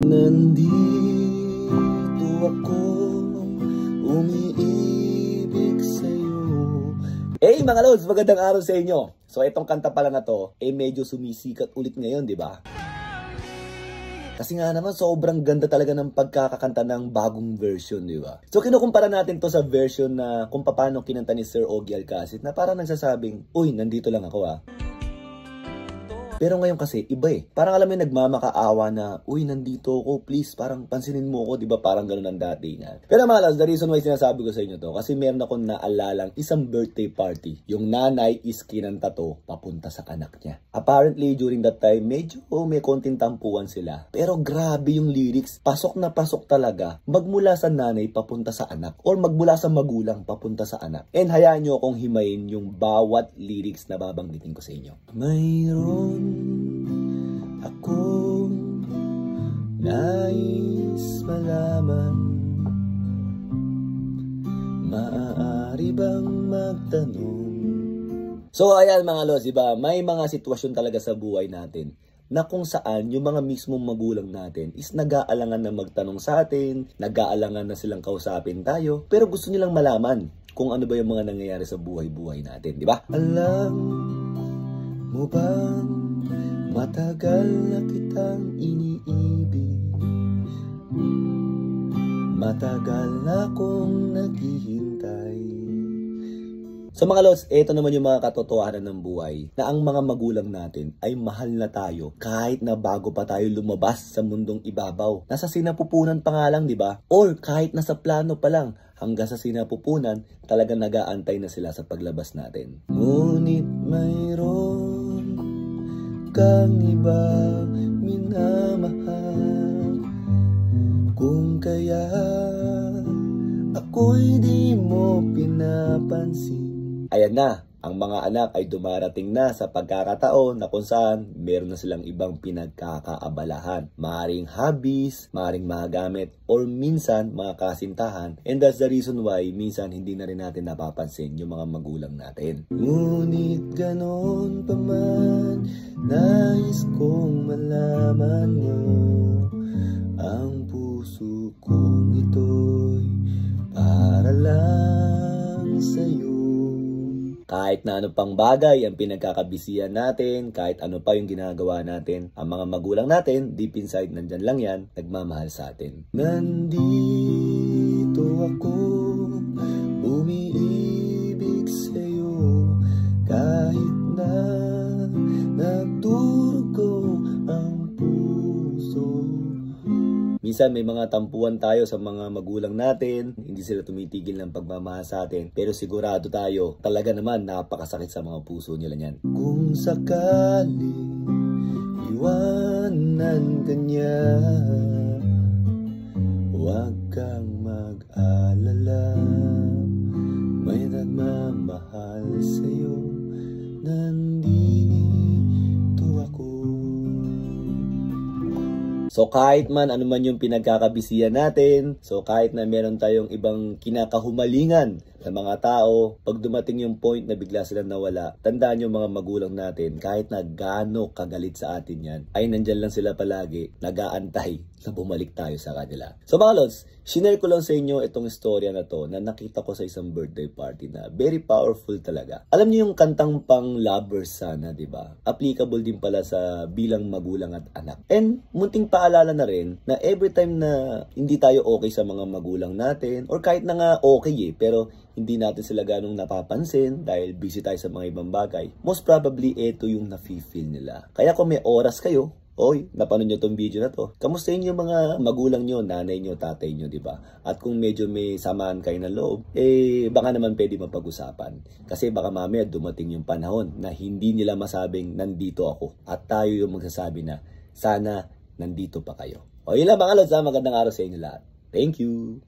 Nandito ako, umiibig sa'yo. Hey mga lods, magandang araw sa inyo. So itong kanta pala na to, medyo sumisikat ulit ngayon, di ba? Kasi nga naman, sobrang ganda talaga ng pagkakakanta ng bagong version, di ba? So kinukumpara natin to sa version na kung paano kinanta ni Sir Ogie Alcacid na parang nagsasabing, uy, nandito lang ako ah. Pero ngayon kasi, iba eh. Parang alam mo yung nagmamakaawa na, uy, nandito ako, please, parang pansinin mo ako, di ba? Parang ganun ang dati nga. Pero mga lods, the reason why sinasabi ko sa inyo to, kasi meron akong naalalang isang birthday party. Yung nanay is kinanta to, papunta sa anak niya. Apparently, during that time, medyo may konting tampuan sila. Pero grabe yung lyrics, pasok na pasok talaga. Magmula sa nanay, papunta sa anak. Or magmula sa magulang, papunta sa anak. And hayaan nyo akong himayin yung bawat lyrics na babanggitin ko sa inyo. Mayroon akong nais malaman, maaari bang magtanong? So ayan mga lods, diba? May mga sitwasyon talaga sa buhay natin na kung saan yung mga mismong magulang natin is nag-aalangan na magtanong sa atin, nag-aalangan na silang kausapin tayo, pero gusto nilang malaman kung ano ba yung mga nangyayari sa buhay-buhay natin, di ba? Alam mo bang matagal na kitang iniibig, matagal na akong naghihintay. So mga lods, ito naman yung mga katotohanan ng buhay na ang mga magulang natin ay mahal na tayo kahit na bago pa tayo lumabas sa mundong ibabaw. Nasa sinapupunan pa nga lang, di ba? Or kahit nasa plano pa lang, hanggang sa sinapupunan, talagang nag-aantay na sila sa paglabas natin. Ngunit mayroon kang ibang minamahal, kung kaya ako'y di mo pinapansin. Ayan na, ang mga anak ay dumarating na sa pagkakataon na kung saan meron na silang ibang pinagkakaabalahan. Maaring hobbies, maaring mga gamit, or minsan mga kasintahan. And that's the reason why minsan hindi na rin natin napapansin yung mga magulang natin. Ngunit ganon pa man, nais kong malaman mo, ang puso kong ito'y para lang sa'yo. Kahit na ano pang bagay ang pinagkakabisihan natin, kahit ano pa yung ginagawa natin, ang mga magulang natin, deep inside, nandyan lang yan, nagmamahal sa atin. Nandito ako, umiibig sa'yo, kahit na nagdurugo ang puso. Minsan may mga tampuan tayo sa mga magulang natin, hindi sila tumitigil ng pagmamahal sa atin, pero sigurado tayo, talaga naman napakasakit sa mga puso nila niyan. Kung sakaling iwanan ka niya, huwag kang mag-alala, may nagmamahal sa'yo, nandito ako. So kahit man ano man yung pinagkakabisihan natin, so kahit na meron tayong ibang kinakahumalingan sa mga tao, pag dumating yung point na bigla silang nawala, tandaan yung mga magulang natin, kahit na gaano kagalit sa atin yan, ay nandyan lang sila palagi, nag-aantay na bumalik tayo sa kanila. So mga lods, shinare ko lang sa inyo itong istorya na to na nakita ko sa isang birthday party na very powerful talaga. Alam niyo yung kantang pang lovers sana, di ba? Applicable din pala sa bilang magulang at anak. And munting paalala na rin na every time na hindi tayo okay sa mga magulang natin, or kahit na nga okay pero hindi natin sila ganong napapansin dahil busy tayo sa mga ibang bagay, most probably ito yung nafe-feel nila. Kaya kung may oras kayo, oy, napanood nyo tong video na to, kamustahin yung mga magulang nyo, nanay nyo, tatay nyo, di ba? At kung medyo may samaan kayo ng loob, baka naman pwede mapag-usapan. Kasi baka mamaya dumating yung panahon na hindi nila masabing nandito ako. At tayo yung magsasabi na sana nandito pa kayo. O yun lang mga lods, magandang araw sa inyo lahat. Thank you!